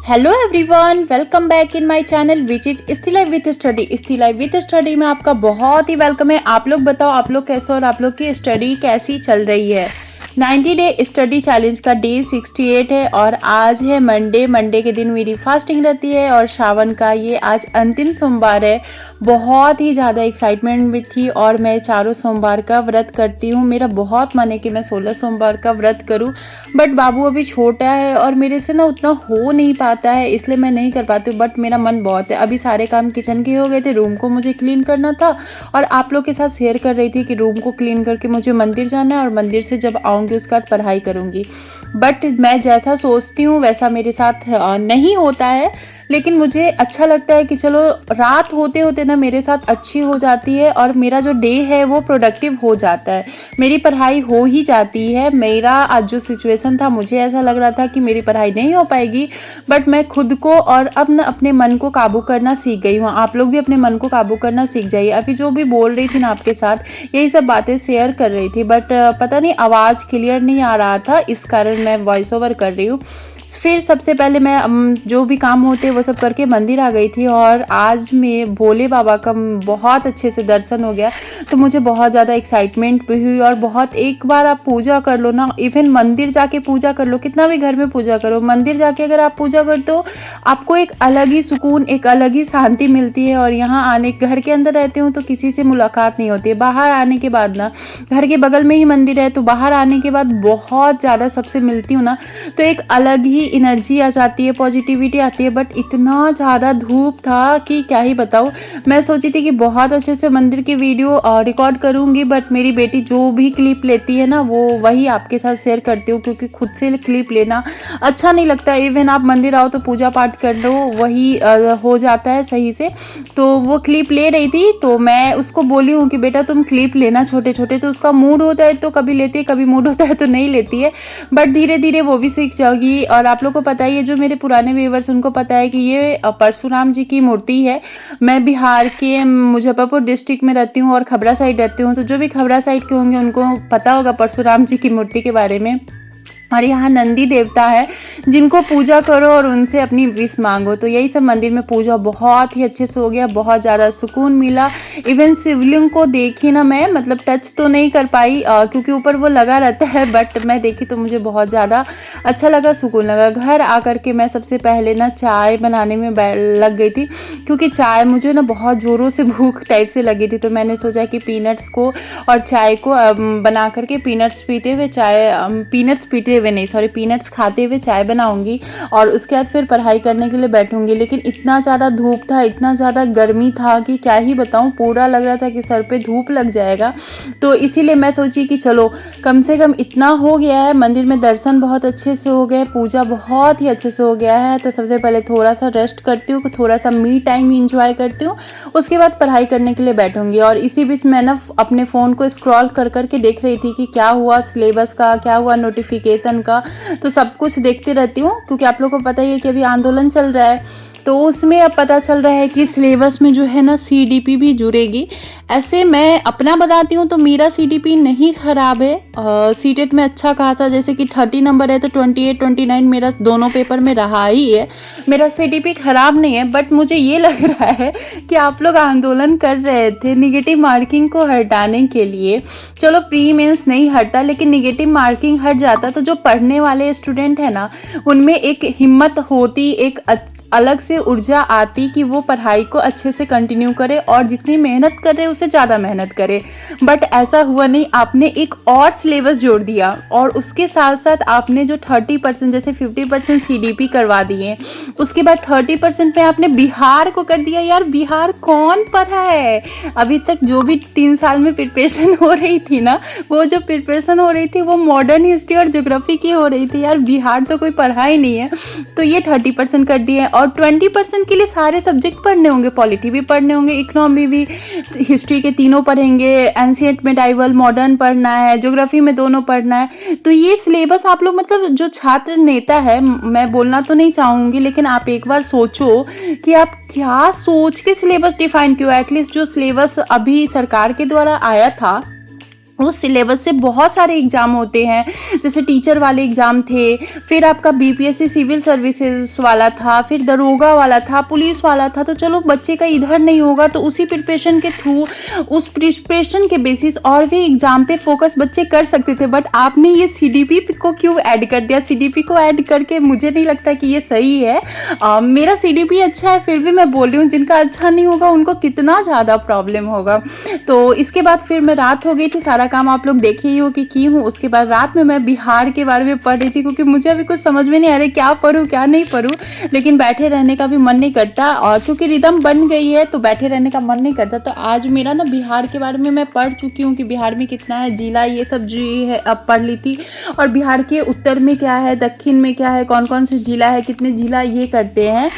Hello everyone, welcome back in my channel which is still life with study. Still life with study में आपका बहुत ही welcome है। आप लोग बताओ, आप लोग कैसे और आप लोग की स्टडी कैसी चल रही है। 90 डे स्टडी चैलेंज का डे 68 है और आज है मंडे के दिन मेरी फास्टिंग रहती है और श्रावण का ये आज अंतिम सोमवार है। बहुत ही ज़्यादा एक्साइटमेंट भी थी और मैं चारों सोमवार का व्रत करती हूँ। मेरा बहुत मन है कि मैं 16 सोमवार का व्रत करूँ, बट बाबू अभी छोटा है और मेरे से ना उतना हो नहीं पाता है, इसलिए मैं नहीं कर पाती हूँ। बट मेरा मन बहुत है। अभी सारे काम किचन के हो गए थे, रूम को मुझे क्लीन करना था और आप लोग के साथ शेयर कर रही थी कि रूम को क्लीन करके मुझे मंदिर जाना है और मंदिर से जब आऊँगी उसके बाद पढ़ाई करूँगी। बट मैं जैसा सोचती हूँ वैसा मेरे साथ नहीं होता है, लेकिन मुझे अच्छा लगता है कि चलो रात होते होते ना मेरे साथ अच्छी हो जाती है और मेरा जो डे है वो प्रोडक्टिव हो जाता है, मेरी पढ़ाई हो ही जाती है। मेरा आज जो सिचुएशन था, मुझे ऐसा लग रहा था कि मेरी पढ़ाई नहीं हो पाएगी, बट मैं खुद को और अब ना अपने मन को काबू करना सीख गई हूँ। आप लोग भी अपने मन को काबू करना सीख जाइए। अभी जो भी बोल रही थी ना आपके साथ, यही सब बातें शेयर कर रही थी, बट पता नहीं आवाज़ क्लियर नहीं आ रहा था, इस कारण मैं वॉइस ओवर कर रही हूँ। फिर सबसे पहले मैं जो भी काम होते वो सब करके मंदिर आ गई थी और आज मैं भोले बाबा का बहुत अच्छे से दर्शन हो गया, तो मुझे बहुत ज़्यादा एक्साइटमेंट भी हुई। और बहुत, एक बार आप पूजा कर लो ना, इवन मंदिर जाके पूजा कर लो, कितना भी घर में पूजा करो, मंदिर जाके अगर आप पूजा करते हो आपको एक अलग ही सुकून, एक अलग ही शांति मिलती है। और यहाँ आने, घर के अंदर रहते हो तो किसी से मुलाकात नहीं होती है, बाहर आने के बाद ना, घर के बगल में ही मंदिर है तो बाहर आने के बाद बहुत ज़्यादा सबसे मिलती हूँ ना, तो एक अलग ही एनर्जी आ जाती है, पॉजिटिविटी आती है। बट इतना ज़्यादा धूप था कि क्या ही बताऊँ। मैं सोची थी कि बहुत अच्छे से मंदिर की वीडियो रिकॉर्ड करूँगी, बट मेरी बेटी जो भी क्लिप लेती है ना वो वही आपके साथ शेयर करती हूँ, क्योंकि खुद से क्लिप लेना अच्छा नहीं लगता। इवन आप मंदिर आओ तो पूजा पाठ कर लो, वही हो जाता है सही से। तो वो क्लिप ले रही थी तो मैं उसको बोली हूँ कि बेटा तुम क्लिप लेना छोटे छोटे, तो उसका मूड होता है तो कभी लेती है, कभी मूड होता है तो नहीं लेती है, बट धीरे धीरे वो भी सीख जाएगी। और आप लोग को पता ही है, जो मेरे पुराने व्यूअर्स उनको पता है कि ये परशुराम जी की मूर्ति है। मैं बिहार के मुजफ्फरपुर डिस्ट्रिक्ट में रहती हूँ और खबरा साइड रहती हूँ, तो जो भी खबरा साइड के होंगे उनको पता होगा परशुराम जी की मूर्ति के बारे में। और यहाँ नंदी देवता है जिनको पूजा करो और उनसे अपनी विश मांगो। तो यही सब मंदिर में पूजा बहुत ही अच्छे से हो गया, बहुत ज़्यादा सुकून मिला। इवन शिवलिंग को देखी ना मैं, मतलब टच तो नहीं कर पाई क्योंकि ऊपर वो लगा रहता है, बट मैं देखी तो मुझे बहुत ज़्यादा अच्छा लगा, सुकून लगा। घर आकर के मैं सबसे पहले ना चाय बनाने में लग गई थी, क्योंकि चाय मुझे ना बहुत ज़ोरों से भूख टाइप से लगी थी। तो मैंने सोचा कि पीनट्स को और चाय को बना करके पीनट्स पीते हुए पीनट्स पीते हुए नहीं, सॉरी, पीनट्स खाते हुए चाय बनाऊंगी और उसके बाद फिर पढ़ाई करने के लिए बैठूंगी। लेकिन इतना ज़्यादा धूप था, इतना ज़्यादा गर्मी था कि क्या ही बताऊं, पूरा लग रहा था कि सर पे धूप लग जाएगा। तो इसीलिए मैं सोची कि चलो कम से कम इतना हो गया है, मंदिर में दर्शन बहुत अच्छे से हो गए, पूजा बहुत ही अच्छे से हो गया है, तो सबसे पहले थोड़ा सा रेस्ट करती हूँ, थोड़ा सा मी टाइम इंजॉय करती हूँ, उसके बाद पढ़ाई करने के लिए बैठूंगी। और इसी बीच मैं ना अपने फ़ोन को स्क्रॉल कर करके देख रही थी कि क्या हुआ सिलेबस का, क्या हुआ नोटिफिकेशन का, तो सब कुछ देखती रहती हूँ, क्योंकि आप लोगों को पता ही है कि अभी आंदोलन चल रहा है। तो उसमें अब पता चल रहा है कि सिलेबस में जो है ना सीडीपी भी जुड़ेगी। ऐसे मैं अपना बताती हूँ तो मेरा सीडीपी नहीं खराब है, सीटेट में अच्छा खासा, जैसे कि 30 नंबर है तो 28 29 मेरा दोनों पेपर में रहा ही है, मेरा सीडीपी खराब नहीं है। बट मुझे ये लग रहा है कि आप लोग आंदोलन कर रहे थे निगेटिव मार्किंग को हटाने के लिए। चलो प्री मेंस नहीं हटा, लेकिन निगेटिव मार्किंग हट जाता तो जो पढ़ने वाले स्टूडेंट है ना उनमें एक हिम्मत होती, एक अलग से ऊर्जा आती कि वो पढ़ाई को अच्छे से कंटिन्यू करे और जितनी मेहनत कर रहे उससे ज़्यादा मेहनत करे। बट ऐसा हुआ नहीं, आपने एक और सिलेबस जोड़ दिया और उसके साथ साथ आपने जो 30%, जैसे 50% सीडीपी करवा दिए, उसके बाद 30% में आपने बिहार को कर दिया। यार बिहार कौन पढ़ा है? अभी तक जो भी 3 साल में प्रिपरेशन हो रही थी ना, वो जो प्रिपरेशन हो रही थी वो मॉडर्न हिस्ट्री और ज्योग्राफी की हो रही थी। यार बिहार तो कोई पढ़ा ही नहीं है। तो ये 30% कर दिए और 20% के लिए सारे सब्जेक्ट पढ़ने होंगे, पॉलिटी भी पढ़ने होंगे, इकोनॉमी भी, हिस्ट्री के तीनों पढ़ेंगे, एंशिएंट मेडाइवल मॉडर्न पढ़ना है, ज्योग्राफी में दोनों पढ़ना है। तो ये सिलेबस आप लोग, मतलब जो छात्र नेता है, मैं बोलना तो नहीं चाहूँगी, लेकिन आप एक बार सोचो कि आप क्या सोच के सिलेबस डिफाइन किया। एटलीस्ट जो सिलेबस अभी सरकार के द्वारा आया था उस सिलेबस से बहुत सारे एग्जाम होते हैं, जैसे टीचर वाले एग्जाम थे, फिर आपका बीपीएससी सिविल सर्विसेज वाला था, फिर दरोगा वाला था, पुलिस वाला था। तो चलो बच्चे का इधर नहीं होगा तो उसी प्रिपरेशन के थ्रू, उस प्रिपरेशन के बेसिस और भी एग्जाम पे फोकस बच्चे कर सकते थे। बट आपने ये सीडीपी को क्यों ऐड कर दिया? सीडीपी को ऐड करके मुझे नहीं लगता कि ये सही है। मेरा सीडीपी अच्छा है, फिर भी मैं बोल रही हूँ जिनका अच्छा नहीं होगा उनको कितना ज़्यादा प्रॉब्लम होगा। तो इसके बाद फिर मैं, रात हो गई थी, सारा काम आप लोग देखे ही हो कि की हूँ। उसके बाद रात में मैं बिहार के बारे में पढ़ रही थी, क्योंकि मुझे अभी कुछ समझ में नहीं आ रहा क्या पढूं क्या नहीं पढूं, लेकिन बैठे रहने का भी मन नहीं करता, और क्योंकि रिदम बन गई है तो बैठे रहने का मन नहीं करता। तो आज मेरा ना बिहार के बारे में मैं पढ़ चुकी हूँ कि बिहार में कितना है, जिला ये सब जो है अब पढ़ ली थी, और बिहार के उत्तर में क्या है, दक्षिण में क्या है, कौन कौन से जिला है, कितने जिला ये करते हैं,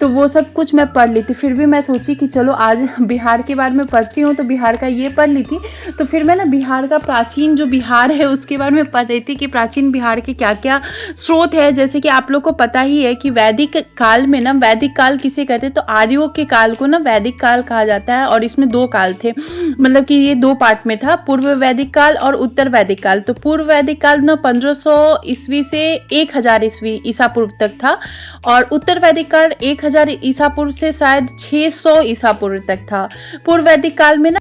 तो वो सब कुछ मैं पढ़ ली थी। फिर भी मैं सोची कि चलो आज बिहार के बारे में पढ़ती हूँ, तो बिहार का ये पढ़ ली थी। तो फिर मैं ना बिहार का प्राचीन जो बिहार है उसके बारे में पढ़ रही थी कि प्राचीन बिहार के क्या क्या स्रोत है। जैसे कि आप लोग को पता ही है कि वैदिक काल में ना, वैदिक काल किसे कहते हैं, तो आर्यों के काल को ना वैदिक काल कहा जाता है, और इसमें 2 काल थे, मतलब कि ये 2 पार्ट में था, पूर्व वैदिक काल और उत्तर वैदिक काल। तो पूर्व वैदिक काल ना 1500 ईस्वी से 1000 ईस्वी ईसा पूर्व तक था, और उत्तर वैदिक काल 1000 ईसा पूर्व से शायद 600 ईसा पूर्व तक था। पूर्व वैदिक काल में ना